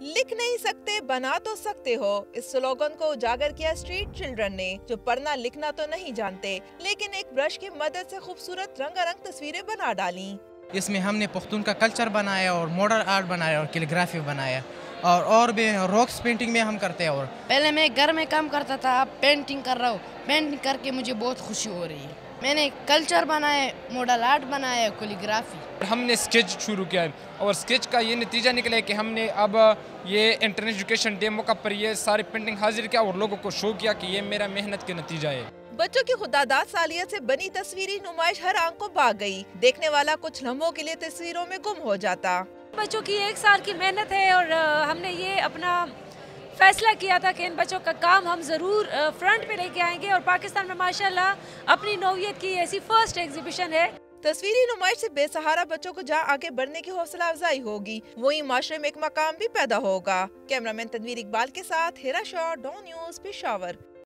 लिख नहीं सकते बना तो सकते हो, इस स्लोगन को उजागर किया स्ट्रीट चिल्ड्रन ने, जो पढ़ना लिखना तो नहीं जानते लेकिन एक ब्रश की मदद से खूबसूरत रंगारंग तस्वीरें बना डाली। इसमें हमने पख्तून का कल्चर बनाया और मॉडर्न आर्ट बनाया और कैलीग्राफी बनाया और भी रॉक्स पेंटिंग में हम करते हैं। और पहले मैं घर में काम करता था, अब पेंटिंग कर रहा हूँ। पेंटिंग करके मुझे बहुत खुशी हो रही है। मैंने कल्चर बनाया, मॉडल आर्ट बनाया, कैलीग्राफी। हमने स्केच शुरू किया और स्केच का ये नतीजा निकला है कि हमने अब ये इंटरनेशनल एजुकेशन डे मौका पर ये सारी पेंटिंग हाजिर किया और लोगों को शो किया कि ये मेरा मेहनत के नतीजा है। बच्चों की खुदादाद सालियत से बनी तस्वीरी नुमाइश हर आंख को भाग गई। देखने वाला कुछ लम्हों के लिए तस्वीरों में गुम हो जाता। बच्चों की 1 साल की मेहनत है और हमने ये अपना फैसला किया था कि इन बच्चों का काम हम ज़रूर फ्रंट पे लेके आएंगे और पाकिस्तान में माशाल्लाह अपनी नौइयत की ऐसी फर्स्ट एग्जीबिशन है। तस्वीरी नुमाइश से बेसहारा बच्चों को जहाँ आगे बढ़ने की हौसला अफजाई होगी, वही माशरे में एक मकाम भी पैदा होगा। कैमरामैन तनवीर इकबाल के साथ हिरा शाह, डॉन न्यूज़, पेशावर।